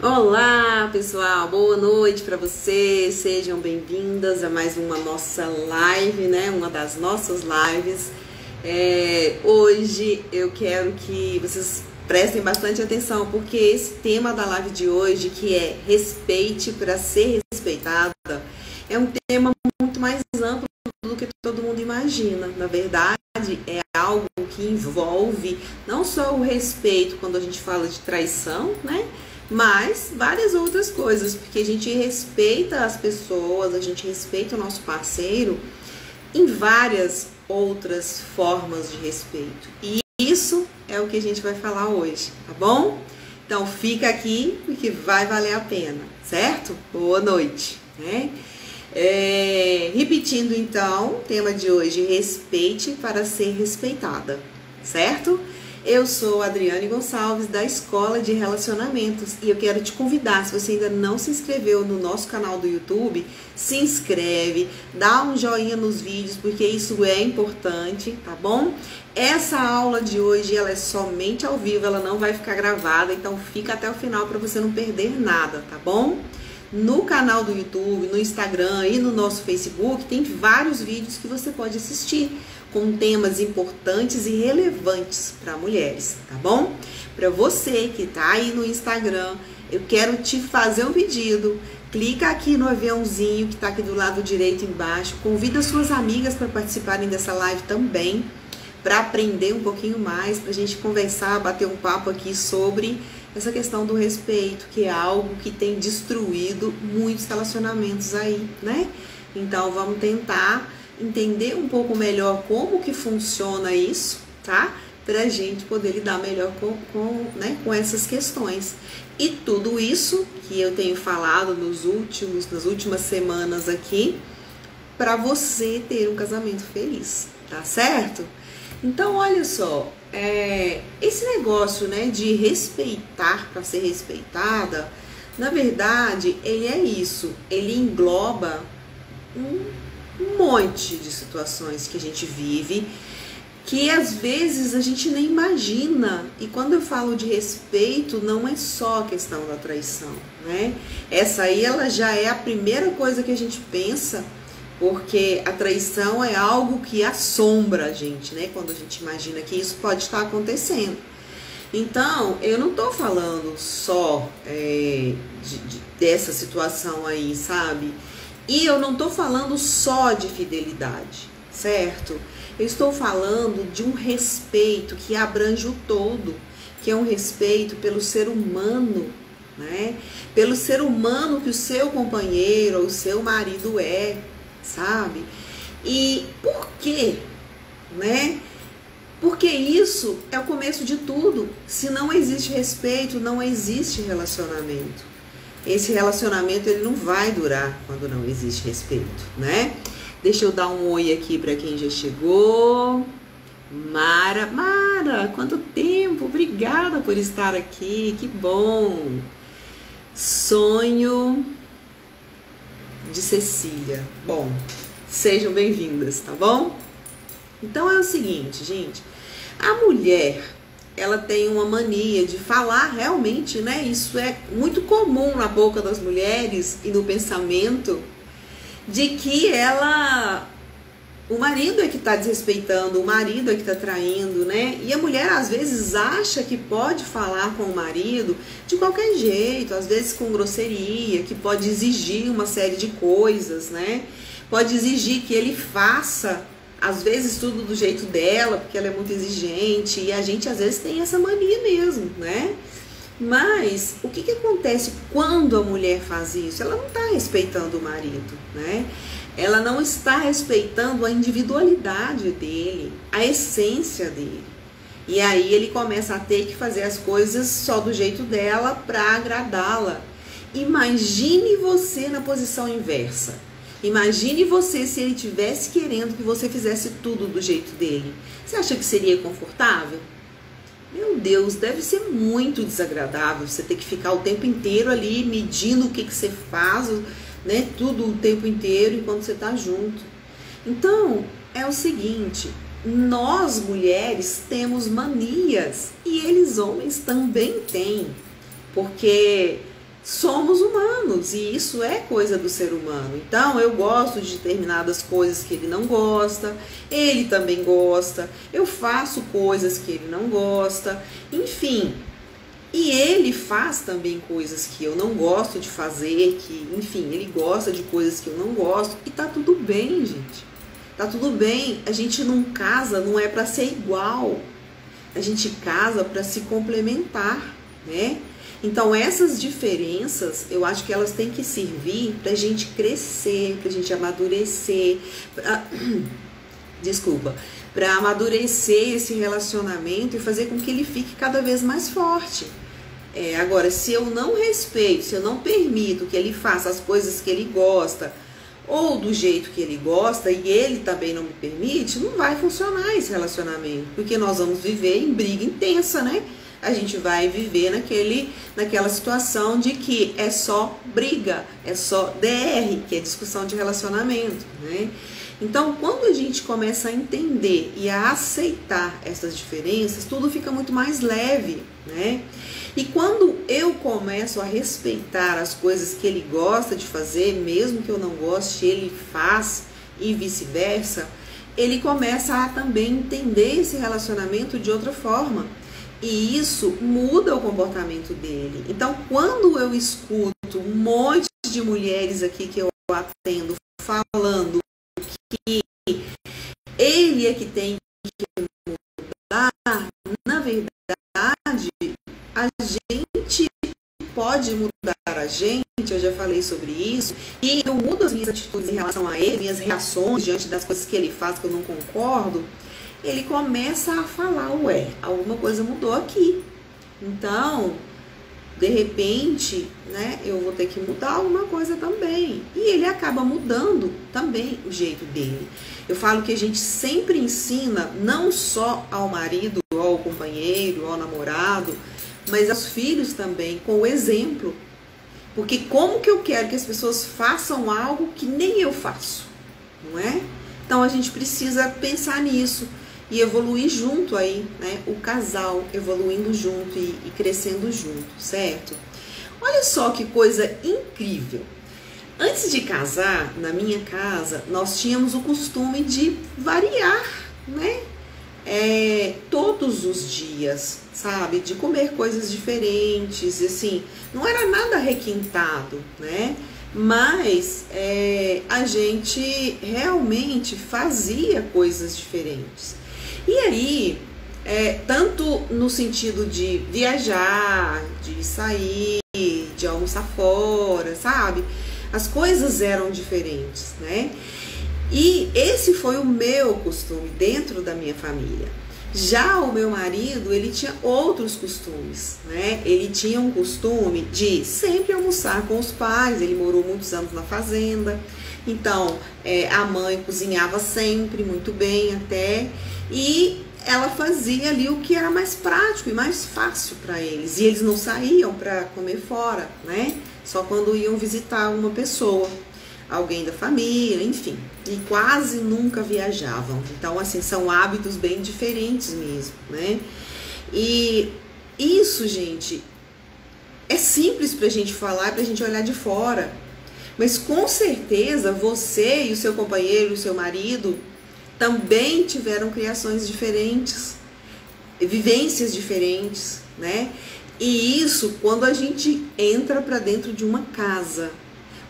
Olá pessoal, boa noite para vocês, sejam bem-vindas a mais uma nossa live, né? Uma das nossas lives. Hoje eu quero que vocês prestem bastante atenção, porque esse tema da live de hoje, que é respeite para ser respeitada, é um tema muito mais amplo do que todo mundo imagina. Na verdade, é algo que envolve não só o respeito quando a gente fala de traição, né? Mas várias outras coisas, porque a gente respeita as pessoas, a gente respeita o nosso parceiro em várias outras formas de respeito. E isso é o que a gente vai falar hoje, tá bom? Então fica aqui porque vai valer a pena, certo? Boa noite, né? Repetindo então, o tema de hoje, respeite para ser respeitada, certo? Eu sou Adriane Gonçalves, da Escola de Relacionamentos, e eu quero te convidar, se você ainda não se inscreveu no nosso canal do YouTube, se inscreve, dá um joinha nos vídeos, porque isso é importante, tá bom? Essa aula de hoje, ela é somente ao vivo, ela não vai ficar gravada, então fica até o final para você não perder nada, tá bom? No canal do YouTube, no Instagram e no nosso Facebook, tem vários vídeos que você pode assistir, com temas importantes e relevantes para mulheres, tá bom? Para você que tá aí no Instagram, eu quero te fazer um pedido. Clica aqui no aviãozinho que tá aqui do lado direito embaixo. Convida suas amigas para participarem dessa live também, para aprender um pouquinho mais, para a gente conversar, bater um papo aqui sobre essa questão do respeito, que é algo que tem destruído muitos relacionamentos aí, né? Então vamos tentar entender um pouco melhor como que funciona isso, tá? Pra gente poder lidar melhor com essas questões. E tudo isso que eu tenho falado nas últimas semanas aqui, para você ter um casamento feliz, tá certo? Então, olha só, esse negócio, né, de respeitar para ser respeitada, na verdade, ele é isso, ele engloba um monte de situações que a gente vive, que às vezes a gente nem imagina. E quando eu falo de respeito, não é só a questão da traição, né? Essa aí, ela já é a primeira coisa que a gente pensa, porque a traição é algo que assombra a gente, né? Quando a gente imagina que isso pode estar acontecendo. Então, eu não tô falando só dessa situação aí, sabe? E eu não tô falando só de fidelidade, certo? Eu estou falando de um respeito que abrange o todo, que é um respeito pelo ser humano, né? Pelo ser humano que o seu companheiro ou o seu marido é, sabe? E por quê, né? Porque isso é o começo de tudo. Se não existe respeito, não existe relacionamento. Esse relacionamento, ele não vai durar quando não existe respeito, né? Deixa eu dar um oi aqui para quem já chegou. Mara, quanto tempo! Obrigada por estar aqui, que bom! Sonho de Cecília. Bom, sejam bem-vindas, tá bom? Então é o seguinte, gente, a mulher, ela tem uma mania de falar realmente, né? Isso é muito comum na boca das mulheres e no pensamento, de que o marido é que está desrespeitando, o marido é que está traindo, né? E a mulher às vezes acha que pode falar com o marido de qualquer jeito, às vezes com grosseria, que pode exigir uma série de coisas, né? Pode exigir que ele faça, às vezes, tudo do jeito dela, porque ela é muito exigente, e a gente às vezes tem essa mania mesmo, né? Mas o que acontece quando a mulher faz isso? Ela não está respeitando o marido, né? Ela não está respeitando a individualidade dele, a essência dele. E aí ele começa a ter que fazer as coisas só do jeito dela para agradá-la. Imagine você na posição inversa. Imagine você se ele estivesse querendo que você fizesse tudo do jeito dele. Você acha que seria confortável? Meu Deus, deve ser muito desagradável você ter que ficar o tempo inteiro ali medindo o que você faz, né? Tudo o tempo inteiro enquanto você está junto. Então, é o seguinte, nós mulheres temos manias e eles homens também têm. Porque somos humanos e isso é coisa do ser humano. Então eu gosto de determinadas coisas que ele não gosta, ele também gosta, eu faço coisas que ele não gosta, enfim. E ele faz também coisas que eu não gosto de fazer, que, enfim, ele gosta de coisas que eu não gosto e tá tudo bem, gente. Tá tudo bem. A gente não casa, não é para ser igual. A gente casa para se complementar, né? Então essas diferenças, eu acho que elas têm que servir pra gente crescer, pra gente amadurecer, para amadurecer esse relacionamento e fazer com que ele fique cada vez mais forte. Agora, se eu não respeito, se eu não permito que ele faça as coisas que ele gosta, ou do jeito que ele gosta, e ele também não me permite, não vai funcionar esse relacionamento, porque nós vamos viver em briga intensa, né? A gente vai viver naquela situação de que é só briga, é só DR, que é discussão de relacionamento, né? Então, quando a gente começa a entender e a aceitar essas diferenças, tudo fica muito mais leve, né? E quando eu começo a respeitar as coisas que ele gosta de fazer, mesmo que eu não goste, ele faz e vice-versa, ele começa a também entender esse relacionamento de outra forma. E isso muda o comportamento dele. Então, quando eu escuto um monte de mulheres aqui que eu atendo falando que ele é que tem que mudar, na verdade, a gente pode mudar a gente, eu já falei sobre isso, e eu mudo as minhas atitudes em relação a ele, minhas reações diante das coisas que ele faz que eu não concordo, ele começa a falar, ué, alguma coisa mudou aqui. Então, de repente, né, eu vou ter que mudar alguma coisa também. E ele acaba mudando também o jeito dele. Eu falo que a gente sempre ensina, não só ao marido, ao companheiro, ao namorado, mas aos filhos também, com o exemplo. Porque como que eu quero que as pessoas façam algo que nem eu faço, não é? Então a gente precisa pensar nisso e evoluir junto aí, né? O casal evoluindo junto e crescendo junto, certo? Olha só que coisa incrível. Antes de casar, na minha casa, nós tínhamos o costume de variar, né? Todos os dias, sabe? De comer coisas diferentes, assim, não era nada requintado, né? Mas a gente realmente fazia coisas diferentes. E aí, tanto no sentido de viajar, de sair, de almoçar fora, sabe? As coisas eram diferentes, né? E esse foi o meu costume dentro da minha família. Já o meu marido, ele tinha outros costumes, né? Ele tinha um costume de sempre almoçar com os pais, ele morou muitos anos na fazenda, então a mãe cozinhava sempre, muito bem até, e ela fazia ali o que era mais prático e mais fácil para eles, e eles não saíam para comer fora, né? Só quando iam visitar uma pessoa, alguém da família, enfim, e quase nunca viajavam. Então, assim, são hábitos bem diferentes mesmo, né? E isso, gente, é simples pra gente falar, pra gente olhar de fora, mas com certeza você e o seu companheiro, o seu marido, também tiveram criações diferentes, vivências diferentes, né? E isso, quando a gente entra pra dentro de uma casa,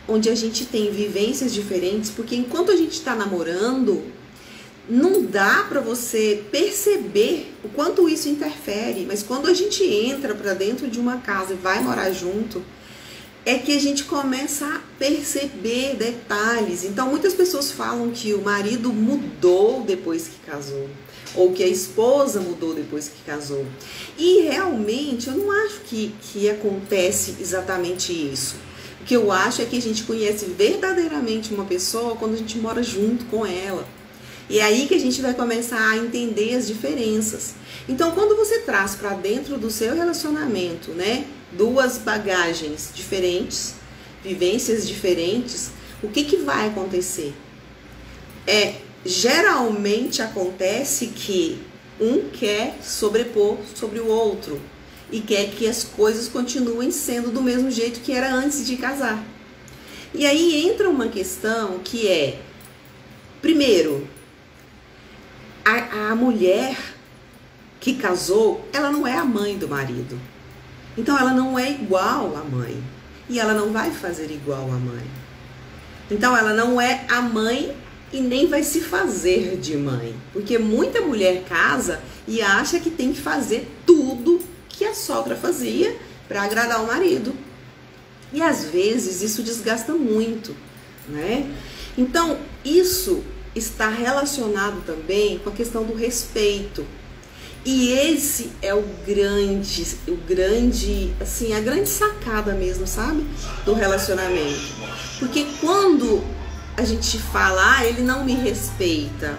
onde a gente tem vivências diferentes, porque enquanto a gente está namorando, não dá para você perceber o quanto isso interfere, mas quando a gente entra para dentro de uma casa e vai morar junto, é que a gente começa a perceber detalhes. Então muitas pessoas falam que o marido mudou depois que casou, ou que a esposa mudou depois que casou. E realmente eu não acho que acontece exatamente isso. O que eu acho é que a gente conhece verdadeiramente uma pessoa quando a gente mora junto com ela. E é aí que a gente vai começar a entender as diferenças. Então, quando você traz para dentro do seu relacionamento, né, duas bagagens diferentes, vivências diferentes, o que vai acontecer? Geralmente acontece que um quer sobrepor sobre o outro. e quer que as coisas continuem sendo do mesmo jeito que era antes de casar. E aí entra uma questão que é, primeiro, a mulher que casou, ela não é a mãe do marido. Então ela não é igual à mãe. E ela não vai fazer igual à mãe. Então ela não é a mãe e nem vai se fazer de mãe. Porque muita mulher casa e acha que tem que fazer tudo que a sogra fazia para agradar o marido. E às vezes isso desgasta muito, né? Então isso está relacionado também com a questão do respeito. E esse é a grande sacada mesmo, sabe? Do relacionamento. Porque quando a gente fala, ele não me respeita,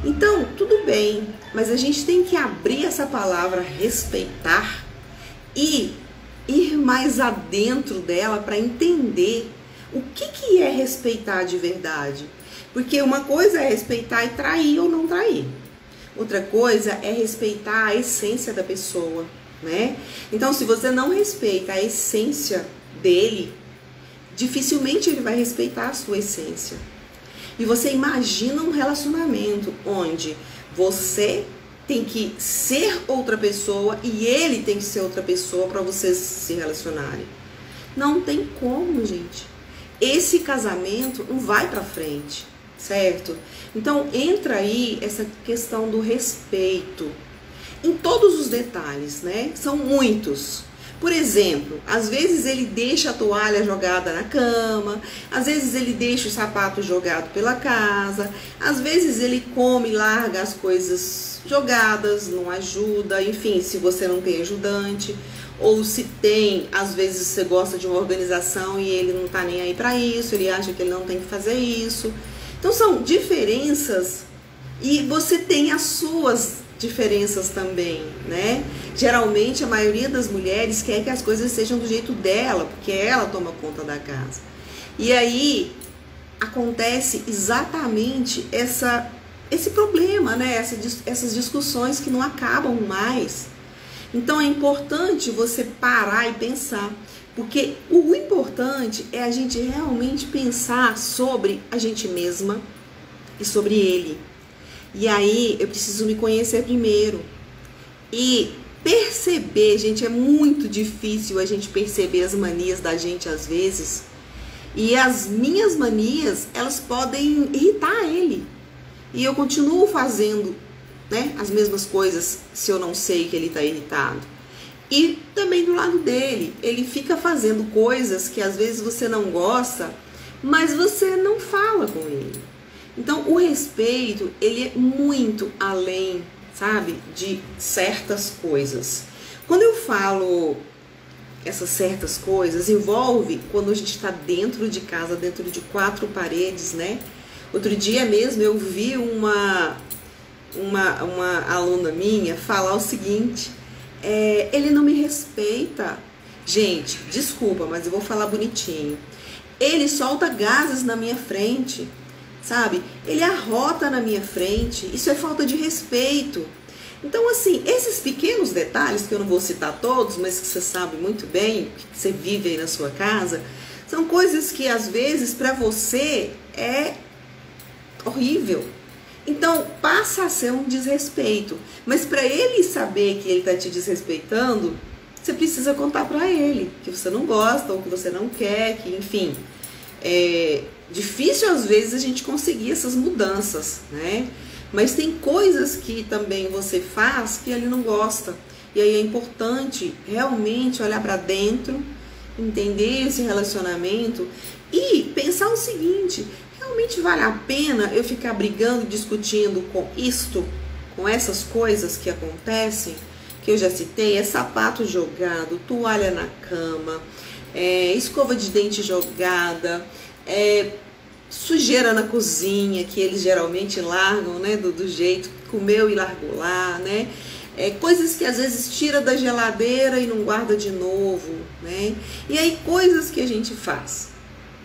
então tudo bem, mas a gente tem que abrir essa palavra respeitar e ir mais adentro dela para entender o que é respeitar de verdade. Porque uma coisa é respeitar e trair ou não trair. Outra coisa é respeitar a essência da pessoa, né? Então, se você não respeita a essência dele, dificilmente ele vai respeitar a sua essência. E você imagina um relacionamento onde você tem que ser outra pessoa e ele tem que ser outra pessoa para vocês se relacionarem. Não tem como, gente. Esse casamento não vai para frente, certo? Então entra aí essa questão do respeito em todos os detalhes, né? São muitos. Por exemplo, às vezes ele deixa a toalha jogada na cama, às vezes ele deixa o sapato jogado pela casa, às vezes ele come e larga as coisas jogadas, não ajuda, enfim, se você não tem ajudante, ou se tem, às vezes você gosta de uma organização e ele não tá nem aí para isso, ele acha que ele não tem que fazer isso. Então são diferenças e você tem as suas diferenças também, né? Geralmente a maioria das mulheres quer que as coisas sejam do jeito dela, porque ela toma conta da casa. E aí acontece exatamente esse problema, né? Essas discussões que não acabam mais. Então é importante você parar e pensar, porque o importante é a gente realmente pensar sobre a gente mesma e sobre ele. E aí eu preciso me conhecer primeiro e perceber, gente, é muito difícil a gente perceber as manias da gente às vezes. E as minhas manias, elas podem irritar ele. E eu continuo fazendo, né, as mesmas coisas se eu não sei que ele está irritado. E também do lado dele, ele fica fazendo coisas que às vezes você não gosta, mas você não fala com ele. Então o respeito, ele é muito além, sabe, de certas coisas. Quando eu falo essas certas coisas, envolve quando a gente está dentro de casa, dentro de quatro paredes, né? Outro dia mesmo eu vi uma aluna minha falar o seguinte: ele não me respeita. Gente, desculpa, mas eu vou falar bonitinho. Ele solta gases na minha frente, sabe? Ele arrota na minha frente. Isso é falta de respeito. Então, assim, esses pequenos detalhes, que eu não vou citar todos, mas que você sabe muito bem, que você vive aí na sua casa, são coisas que às vezes para você é horrível. Então passa a ser um desrespeito. Mas para ele saber que ele está te desrespeitando, você precisa contar para ele que você não gosta ou que você não quer, que enfim, é difícil às vezes a gente conseguir essas mudanças, né? Mas tem coisas que também você faz que ele não gosta. E aí é importante realmente olhar para dentro, entender esse relacionamento e pensar o seguinte: realmente vale a pena eu ficar brigando, discutindo com essas coisas que acontecem, que eu já citei? É sapato jogado, toalha na cama, escova de dente jogada, sujeira na cozinha, que eles geralmente largam, né, do jeito, comeu e largou lá, né? Coisas que às vezes tira da geladeira e não guarda de novo, né? E aí coisas que a gente faz.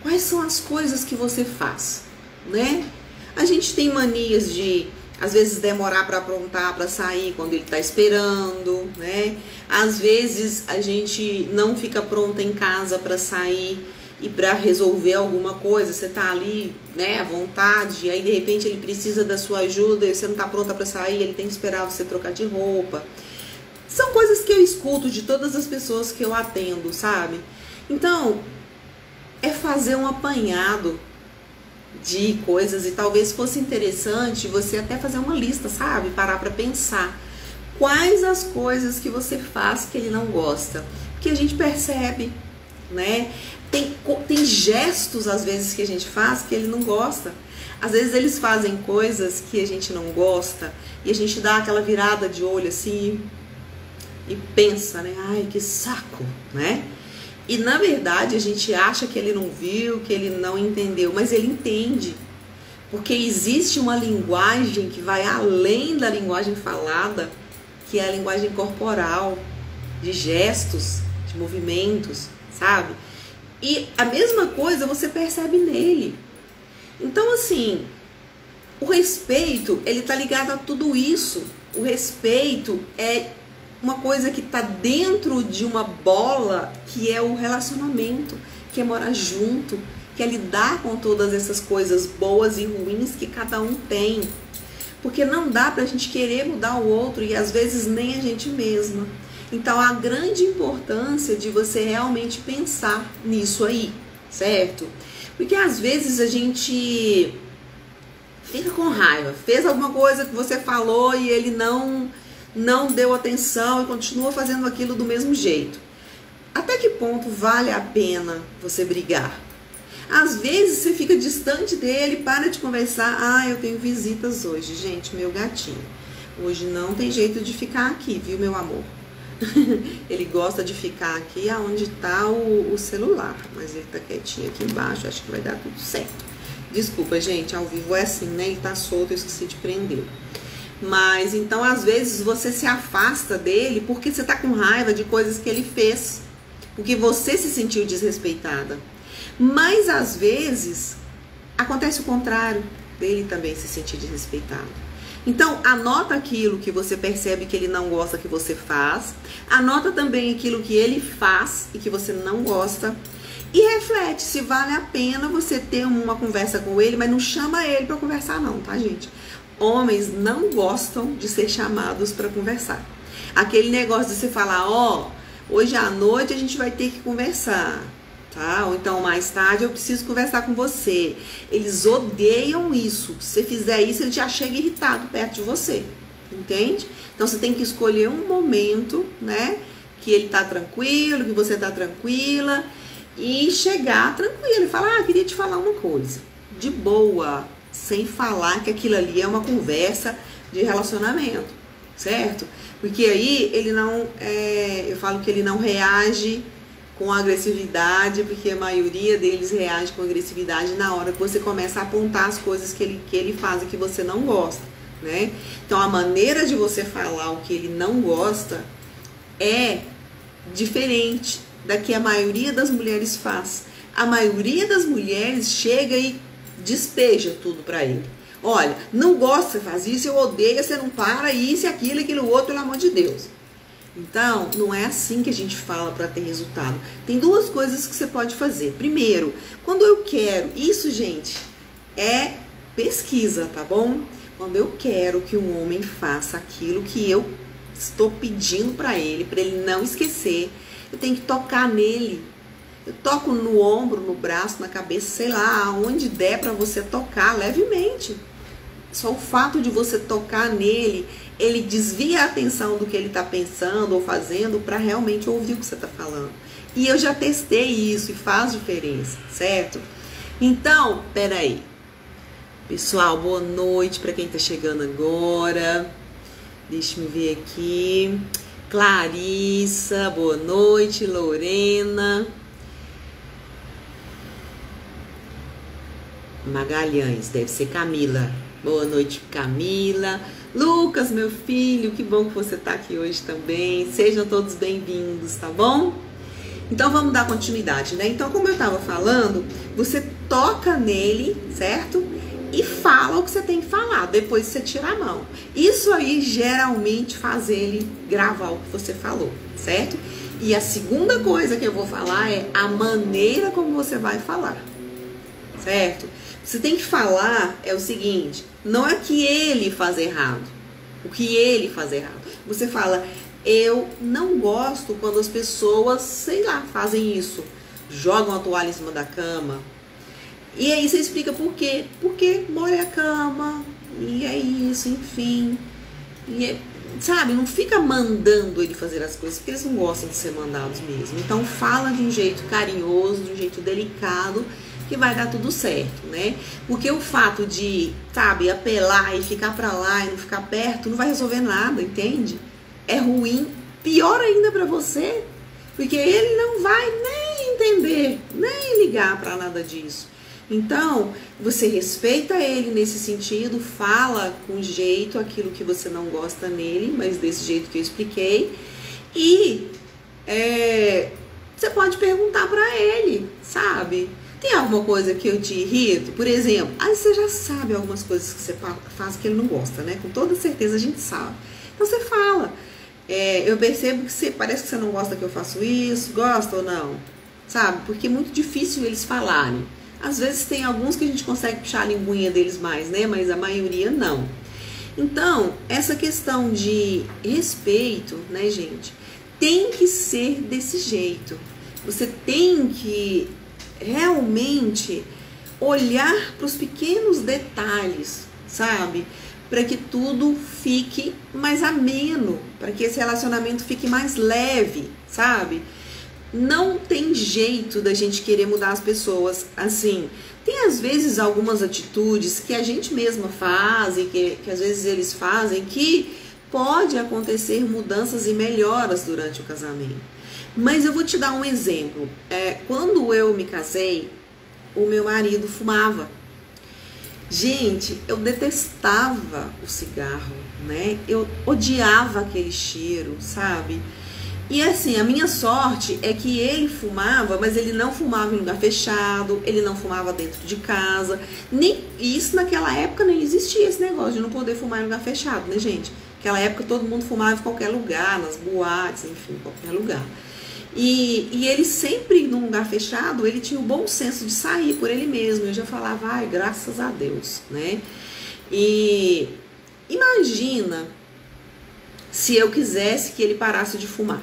Quais são as coisas que você faz, né? A gente tem manias de Às vezes demorar para aprontar, para sair quando ele está esperando, né? Às vezes a gente não fica pronta em casa para sair e para resolver alguma coisa. Você tá ali, né, à vontade, e aí de repente ele precisa da sua ajuda e você não tá pronta para sair, ele tem que esperar você trocar de roupa. São coisas que eu escuto de todas as pessoas que eu atendo, sabe? Então, é fazer um apanhado de coisas, e talvez fosse interessante você até fazer uma lista, sabe? Parar para pensar quais as coisas que você faz que ele não gosta, porque a gente percebe, né? Tem gestos às vezes que a gente faz que ele não gosta. Às vezes eles fazem coisas que a gente não gosta e a gente dá aquela virada de olho assim e pensa, né? Ai, que saco, né? E na verdade a gente acha que ele não viu, que ele não entendeu, mas ele entende. Porque existe uma linguagem que vai além da linguagem falada, que é a linguagem corporal, de gestos, de movimentos, sabe? E a mesma coisa você percebe nele. Então assim, o respeito, ele tá ligado a tudo isso. O respeito é uma coisa que está dentro de uma bola, que é o relacionamento, que é morar junto, que é lidar com todas essas coisas boas e ruins que cada um tem. Porque não dá pra gente querer mudar o outro e às vezes nem a gente mesma. Então a grande importância de você realmente pensar nisso aí, certo? Porque às vezes a gente fica com raiva, fez alguma coisa que você falou e ele não deu atenção e continua fazendo aquilo do mesmo jeito. Até que ponto vale a pena você brigar? Às vezes você fica distante dele, para de conversar. Ah, eu tenho visitas hoje, gente, meu gatinho. Hoje não tem jeito de ficar aqui, viu, meu amor? Ele gosta de ficar aqui aonde está o celular, mas ele tá quietinho aqui embaixo, acho que vai dar tudo certo. Desculpa, gente, ao vivo é assim, né? Ele tá solto, eu esqueci de prender. Mas então às vezes você se afasta dele porque você tá com raiva de coisas que ele fez, porque você se sentiu desrespeitada. Mas às vezes acontece o contrário, dele também se sentir desrespeitado. Então anota aquilo que você percebe que ele não gosta que você faz, anota também aquilo que ele faz e que você não gosta, e reflete se vale a pena você ter uma conversa com ele, mas não chama ele para conversar não, tá, gente? Homens não gostam de ser chamados para conversar. Aquele negócio de você falar, ó, hoje à noite a gente vai ter que conversar, tá? Ou então mais tarde eu preciso conversar com você. Eles odeiam isso. Se você fizer isso, ele já chega irritado perto de você, entende? Então você tem que escolher um momento, né, que ele tá tranquilo, que você tá tranquila, e chegar tranquilo e falar, queria te falar uma coisa, de boa, sem falar que aquilo ali é uma conversa de relacionamento, certo? Porque aí ele não, eu falo que ele não reage com agressividade, porque a maioria deles reage com agressividade na hora que você começa a apontar as coisas que ele faz e que você não gosta, né? Então a maneira de você falar o que ele não gosta é diferente da que a maioria das mulheres faz. A maioria das mulheres chega e despeja tudo pra ele. Olha, não gosto, você faz isso, eu odeio, você não para, isso e aquilo outro, pelo amor de Deus. Então, não é assim que a gente fala para ter resultado. Tem duas coisas que você pode fazer. Primeiro, quando eu quero, isso, gente, é pesquisa, tá bom? Quando eu quero que um homem faça aquilo que eu estou pedindo para ele não esquecer, eu tenho que tocar nele. Eu toco no ombro, no braço, na cabeça, sei lá, aonde der para você tocar levemente. Só o fato de você tocar nele, ele desvia a atenção do que ele está pensando ou fazendo para realmente ouvir o que você está falando. E eu já testei isso e faz diferença, certo? Então, peraí. Pessoal, boa noite para quem está chegando agora. Deixa eu ver aqui. Clarissa, boa noite. Lorena. Magalhães, deve ser Camila. Boa noite, Camila. Lucas, meu filho, que bom que você está aqui hoje também. Sejam todos bem-vindos, tá bom? Então vamos dar continuidade, né? Então, como eu estava falando, você toca nele, certo? e fala o que você tem que falar, depois você tira a mão. Isso aí geralmente faz ele gravar o que você falou, certo? E a segunda coisa que eu vou falar é a maneira como você vai falar, certo? Você tem que falar é o seguinte, não é que ele faz errado, o que ele faz errado. Você fala, eu não gosto quando as pessoas, sei lá, fazem isso, jogam a toalha em cima da cama. E aí você explica por quê. Porque molha a cama, e é isso, enfim. E sabe, não fica mandando ele fazer as coisas, porque eles não gostam de ser mandados mesmo. Então fala de um jeito carinhoso, de um jeito delicado, que vai dar tudo certo, né? Porque o fato de, sabe, apelar e ficar pra lá e não ficar perto, não vai resolver nada, entende? É ruim, pior ainda pra você, porque ele não vai nem entender, nem ligar pra nada disso. Então, você respeita ele nesse sentido, fala com jeito aquilo que você não gosta nele, mas desse jeito que eu expliquei. E você pode perguntar pra ele, sabe? Tem alguma coisa que eu te irrito? Por exemplo, aí você já sabe algumas coisas que você faz que ele não gosta, né? Com toda certeza a gente sabe. Então você fala. Eu percebo que parece que você não gosta que eu faço isso, gosta ou não? Sabe? Porque é muito difícil eles falarem. Às vezes tem alguns que a gente consegue puxar a linguinha deles mais, né? Mas a maioria não. Então, essa questão de respeito, né, gente? Tem que ser desse jeito. Você tem que realmente olhar para os pequenos detalhes, sabe? Para que tudo fique mais ameno, para que esse relacionamento fique mais leve, sabe? Não tem jeito da gente querer mudar as pessoas assim. Tem às vezes algumas atitudes que a gente mesma faz e que às vezes eles fazem que pode acontecer mudanças e melhoras durante o casamento. Mas eu vou te dar um exemplo. Quando eu me casei, o meu marido fumava. Gente, eu detestava o cigarro, né? Eu odiava aquele cheiro, sabe? E assim, a minha sorte é que ele fumava, mas ele não fumava em lugar fechado, ele não fumava dentro de casa. Nem isso naquela época nem existia esse negócio de não poder fumar em lugar fechado, né, gente? Naquela época todo mundo fumava em qualquer lugar, nas boates, enfim, em qualquer lugar. E ele sempre, num lugar fechado, ele tinha o bom senso de sair por ele mesmo. Eu já falava, ai, graças a Deus, né? E imagina se eu quisesse que ele parasse de fumar.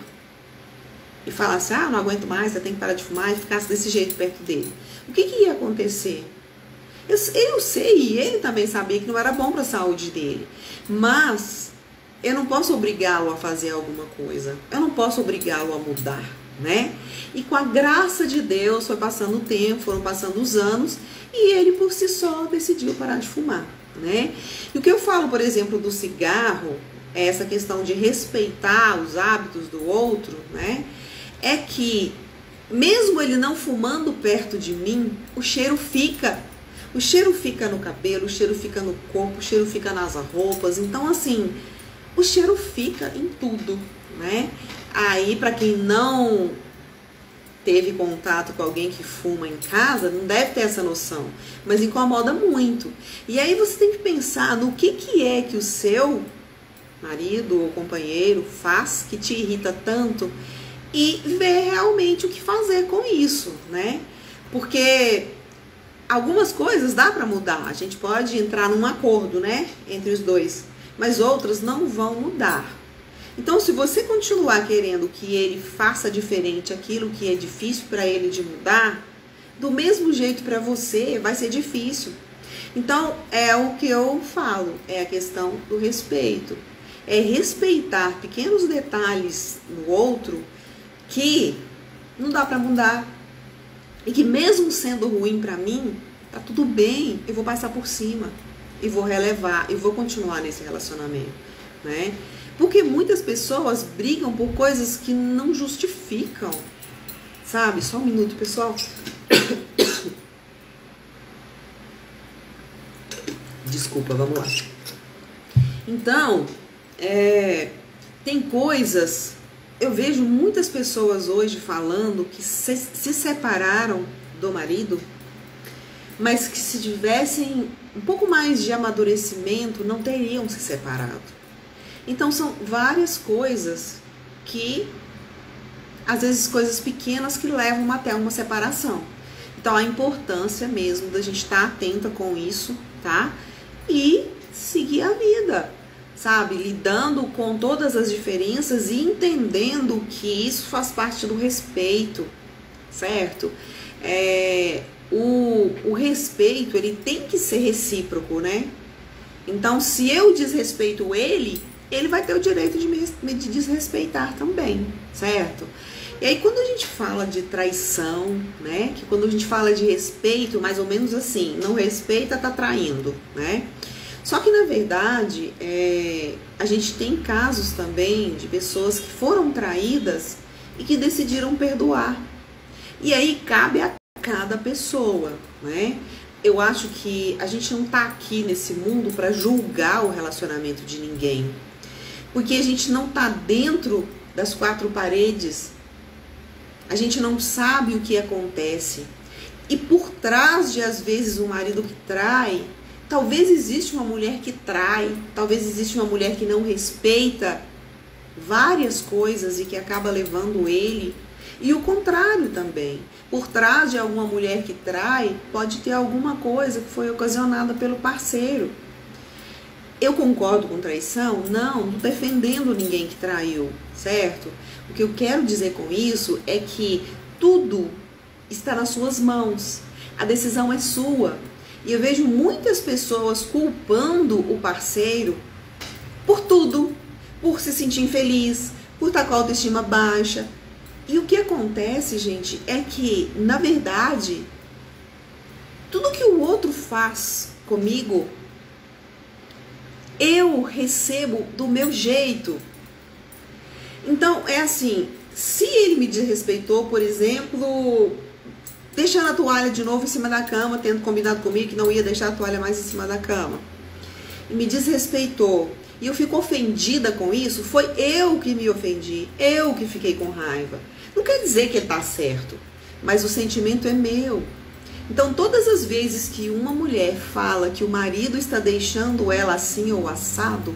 E falasse, eu não aguento mais, você tem que parar de fumar, e ficasse desse jeito perto dele. O que ia acontecer? Eu sei, e ele também sabia que não era bom para a saúde dele. Mas eu não posso obrigá-lo a fazer alguma coisa. Eu não posso obrigá-lo a mudar, né? E com a graça de Deus, foi passando o tempo, foram passando os anos, e ele por si só decidiu parar de fumar, né? E o que eu falo, por exemplo, do cigarro, é essa questão de respeitar os hábitos do outro, né? É que, mesmo ele não fumando perto de mim, o cheiro fica. O cheiro fica no cabelo, o cheiro fica no corpo, o cheiro fica nas roupas. Então, assim, o cheiro fica em tudo, né? Aí, para quem não teve contato com alguém que fuma em casa, não deve ter essa noção, mas incomoda muito. E aí você tem que pensar no que é que o seu marido ou companheiro faz que te irrita tanto e ver realmente o que fazer com isso, né? Porque algumas coisas dá para mudar, a gente pode entrar num acordo, né, entre os dois, mas outras não vão mudar. Então, se você continuar querendo que ele faça diferente aquilo que é difícil para ele de mudar, do mesmo jeito para você vai ser difícil. Então, é o que eu falo, é a questão do respeito. É respeitar pequenos detalhes no outro que não dá para mudar. E que mesmo sendo ruim para mim, tá tudo bem, eu vou passar por cima. E vou relevar, e vou continuar nesse relacionamento, né? Porque muitas pessoas brigam por coisas que não justificam, sabe? Só um minuto, pessoal. Desculpa, vamos lá. Então, tem coisas... Eu vejo muitas pessoas hoje falando que se separaram do marido mas que se tivessem um pouco mais de amadurecimento, não teriam se separado. Então são várias coisas que, às vezes coisas pequenas que levam até uma separação. Então a importância mesmo da gente estar atenta com isso, tá? E seguir a vida, sabe? Lidando com todas as diferenças e entendendo que isso faz parte do respeito, certo? O respeito, ele tem que ser recíproco, né? Então, se eu desrespeito ele, ele vai ter o direito de me desrespeitar também, certo? E aí, quando a gente fala de traição, né? Que quando a gente fala de respeito, mais ou menos assim, não respeita, tá traindo, né? Só que, na verdade, a gente tem casos também de pessoas que foram traídas e que decidiram perdoar. E aí, cabe a cada pessoa, né? Eu acho que a gente não tá aqui nesse mundo para julgar o relacionamento de ninguém. Porque a gente não tá dentro das quatro paredes. A gente não sabe o que acontece. E por trás de, às vezes, um marido que trai, talvez existe uma mulher que trai, talvez existe uma mulher que não respeita várias coisas e que acaba levando ele. E o contrário também. Por trás de alguma mulher que trai, pode ter alguma coisa que foi ocasionada pelo parceiro. Eu concordo com traição? Não defendendo ninguém que traiu, certo? O que eu quero dizer com isso é que tudo está nas suas mãos. A decisão é sua. E eu vejo muitas pessoas culpando o parceiro por tudo. Por se sentir infeliz, por estar com a autoestima baixa. E o que acontece, gente, é que, na verdade, tudo que o outro faz comigo, eu recebo do meu jeito. Então, é assim, se ele me desrespeitou, por exemplo, deixando a toalha de novo em cima da cama, tendo combinado comigo que não ia deixar a toalha mais em cima da cama, e me desrespeitou, e eu fico ofendida com isso, foi eu que me ofendi, eu que fiquei com raiva. Não quer dizer que ele tá certo, mas o sentimento é meu. Então, todas as vezes que uma mulher fala que o marido está deixando ela assim ou assado,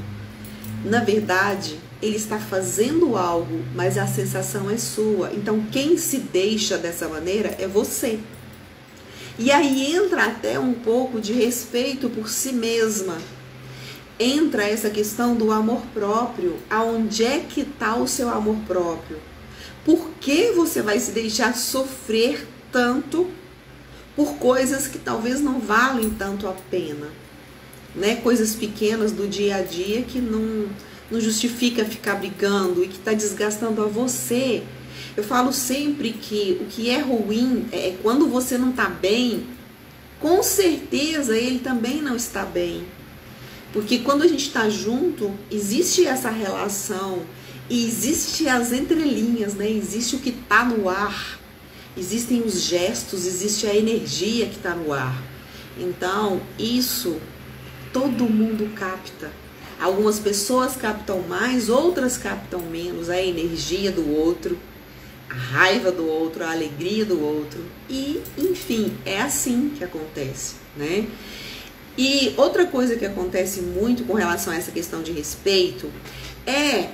na verdade, ele está fazendo algo, mas a sensação é sua. Então, quem se deixa dessa maneira é você. E aí entra até um pouco de respeito por si mesma. Entra essa questão do amor próprio. Aonde é que está o seu amor próprio? Por que você vai se deixar sofrer tanto por coisas que talvez não valem tanto a pena, né? Coisas pequenas do dia a dia que não justifica ficar brigando e que está desgastando a você. Eu falo sempre que o que é ruim é quando você não está bem, com certeza ele também não está bem. Porque quando a gente está junto, existe essa relação e existe as entrelinhas, né? Existe o que está no ar, existem os gestos, existe a energia que está no ar. Então, isso todo mundo capta. Algumas pessoas captam mais, outras captam menos a energia do outro, a raiva do outro, a alegria do outro. E, enfim, é assim que acontece, né? E outra coisa que acontece muito com relação a essa questão de respeito é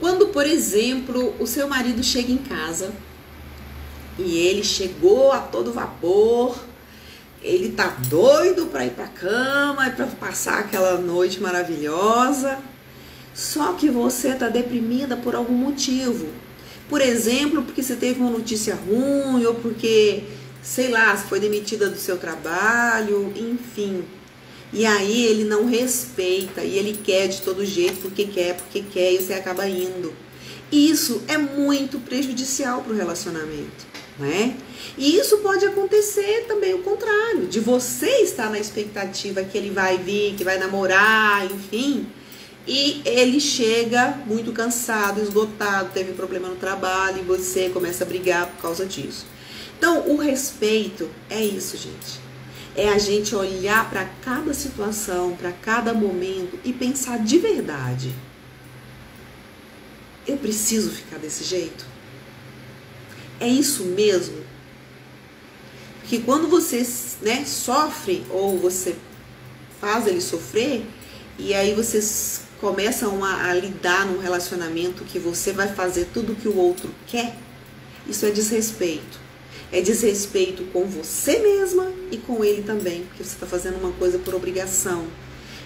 quando, por exemplo, o seu marido chega em casa e ele chegou a todo vapor, ele tá doido para ir para cama e para passar aquela noite maravilhosa, só que você tá deprimida por algum motivo. Por exemplo, porque você teve uma notícia ruim ou porque, sei lá, você foi demitida do seu trabalho, enfim. E aí ele não respeita e ele quer de todo jeito porque quer, e você acaba indo. Isso é muito prejudicial para o relacionamento, né? E isso pode acontecer também o contrário, de você estar na expectativa que ele vai vir, que vai namorar, enfim, e ele chega muito cansado, esgotado, teve problema no trabalho e você começa a brigar por causa disso. Então, o respeito é isso, gente. É a gente olhar para cada situação, para cada momento e pensar de verdade. Eu preciso ficar desse jeito? É isso mesmo? Porque quando você, né, sofre ou você faz ele sofrer, e aí vocês começam a lidar num relacionamento que você vai fazer tudo que o outro quer, isso é desrespeito. É desrespeito com você mesma e com ele também, porque você está fazendo uma coisa por obrigação.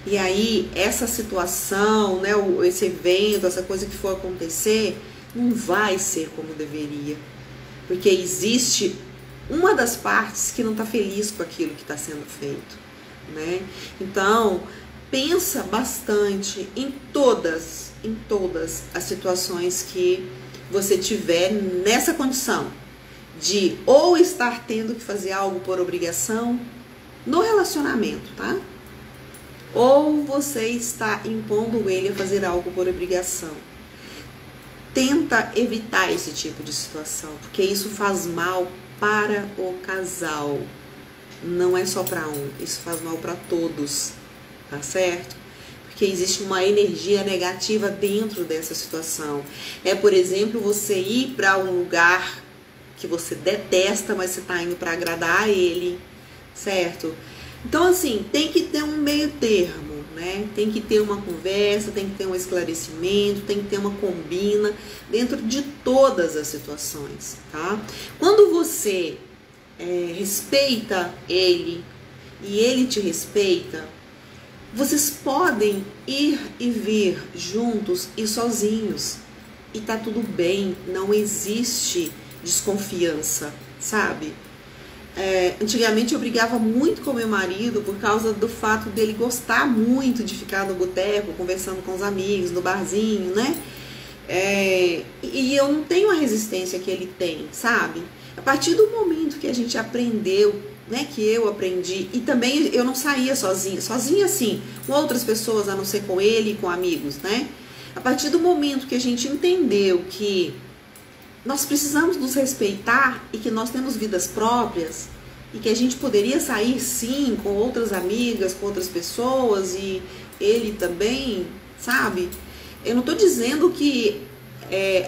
E aí, essa situação, né, esse evento, essa coisa que for acontecer, não vai ser como deveria. Porque existe uma das partes que não está feliz com aquilo que está sendo feito, né? Então, pensa bastante em todas as situações que você tiver nessa condição de ou estar tendo que fazer algo por obrigação no relacionamento, tá? Ou você está impondo ele a fazer algo por obrigação. Tenta evitar esse tipo de situação, porque isso faz mal para o casal. Não é só para um, isso faz mal para todos, tá certo? Porque existe uma energia negativa dentro dessa situação. É, por exemplo, você ir para um lugar que você detesta, mas você está indo para agradar a ele, certo? Então, assim, tem que ter um meio termo, né? Tem que ter uma conversa, tem que ter um esclarecimento, tem que ter uma combina dentro de todas as situações, tá? Quando você respeita ele e ele te respeita, vocês podem ir e vir juntos e sozinhos. E tá tudo bem, não existe desconfiança, sabe? Antigamente eu brigava muito com meu marido por causa do fato dele gostar muito de ficar no boteco, conversando com os amigos, no barzinho, né? E eu não tenho a resistência que ele tem, sabe? A partir do momento que a gente aprendeu, né, que eu aprendi, e também eu não saía sozinha assim, com outras pessoas, a não ser com ele e com amigos, né? A partir do momento que a gente entendeu que nós precisamos nos respeitar e que nós temos vidas próprias e que a gente poderia sair sim com outras amigas, com outras pessoas e ele também, sabe? Eu não tô dizendo que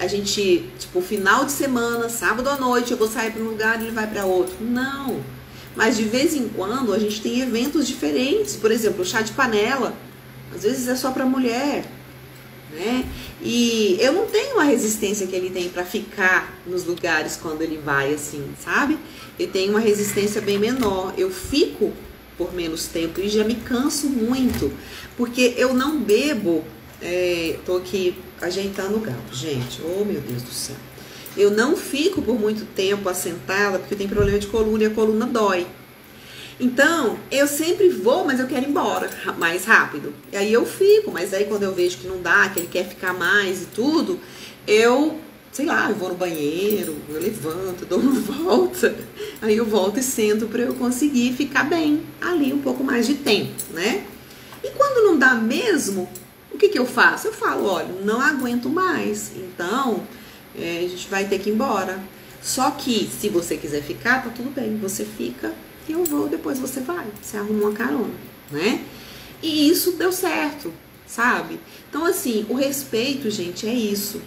a gente, tipo, final de semana, sábado à noite, eu vou sair para um lugar e ele vai para outro. Não. Mas de vez em quando a gente tem eventos diferentes. Por exemplo, o chá de panela, às vezes é só para mulher, né? E eu não tenho a resistência que ele tem para ficar nos lugares quando ele vai, assim, sabe? Eu tenho uma resistência bem menor. Eu fico por menos tempo e já me canso muito, porque eu não bebo. Tô aqui ajeitando o gato, gente. Oh, meu Deus do céu. Eu não fico por muito tempo assentada, porque eu tenho problema de coluna e a coluna dói. Então, eu sempre vou, mas eu quero ir embora mais rápido. E aí eu fico, mas aí quando eu vejo que não dá, que ele quer ficar mais e tudo, eu, sei lá, eu vou no banheiro, eu levanto, dou uma volta, aí eu volto e sento para eu conseguir ficar bem ali um pouco mais de tempo, né? E quando não dá mesmo, o que eu faço? Eu falo, olha, não aguento mais, então a gente vai ter que ir embora. Só que se você quiser ficar, tá tudo bem, você fica. Eu vou, depois você vai, você arruma uma carona, né? E isso deu certo, sabe? Então, assim, o respeito, gente, é isso.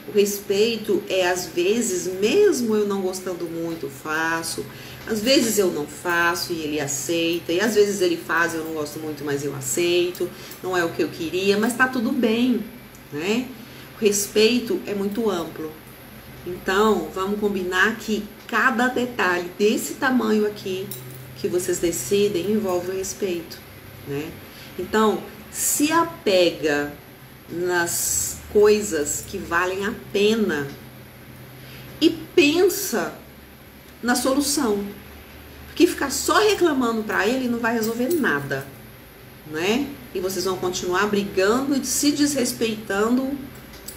O respeito é, às vezes, mesmo eu não gostando muito, faço. Às vezes eu não faço e ele aceita. E às vezes ele faz e eu não gosto muito, mas eu aceito. Não é o que eu queria, mas tá tudo bem, né? O respeito é muito amplo. Então, vamos combinar que cada detalhe desse tamanho aqui que vocês decidem envolve o respeito, né? Então, se apega nas coisas que valem a pena e pensa na solução. Porque ficar só reclamando para ele não vai resolver nada, né? E vocês vão continuar brigando e se desrespeitando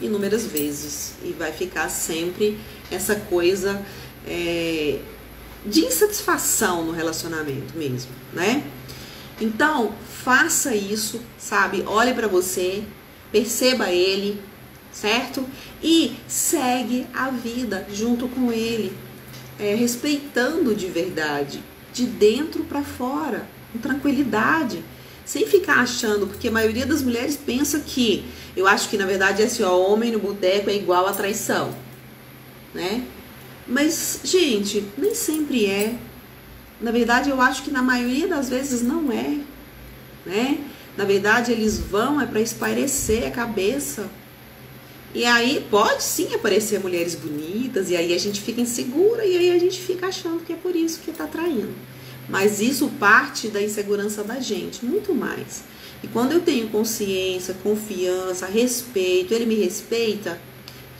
inúmeras vezes. E vai ficar sempre essa coisa de insatisfação no relacionamento mesmo, né? Então, faça isso, sabe? Olhe para você, perceba ele, certo? E segue a vida junto com ele, respeitando de verdade, de dentro para fora, com tranquilidade, sem ficar achando, porque a maioria das mulheres pensa que, eu acho que na verdade é assim, ó, homem no boteco é igual a traição, né? Mas, gente, nem sempre é. Na verdade, eu acho que na maioria das vezes não é, né? Na verdade, eles vão para espairecer a cabeça. E aí pode sim aparecer mulheres bonitas, e aí a gente fica insegura, e aí a gente fica achando que é por isso que tá traindo. Mas isso parte da insegurança da gente, muito mais. E quando eu tenho consciência, confiança, respeito, ele me respeita,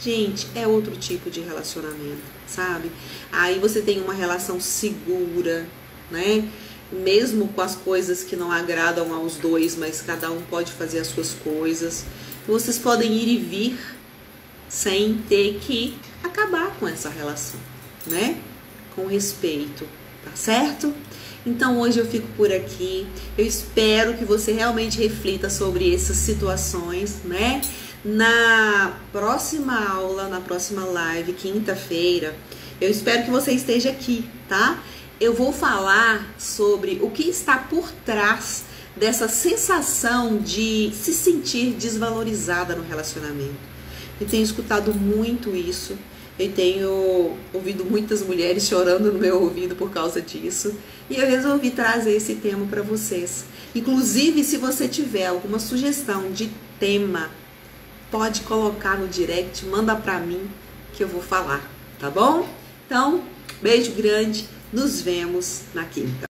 gente, é outro tipo de relacionamento, sabe? Aí você tem uma relação segura, né? Mesmo com as coisas que não agradam aos dois, mas cada um pode fazer as suas coisas. Vocês podem ir e vir sem ter que acabar com essa relação, né? Com respeito, tá certo? Então hoje eu fico por aqui. Eu espero que você realmente reflita sobre essas situações, né? Na próxima aula, na próxima live, quinta-feira, eu espero que você esteja aqui, tá? Eu vou falar sobre o que está por trás dessa sensação de se sentir desvalorizada no relacionamento. Eu tenho escutado muito isso. Eu tenho ouvido muitas mulheres chorando no meu ouvido por causa disso. E eu resolvi trazer esse tema para vocês. Inclusive, se você tiver alguma sugestão de tema, pode colocar no direct, manda para mim que eu vou falar, tá bom? Então, beijo grande, nos vemos na quinta.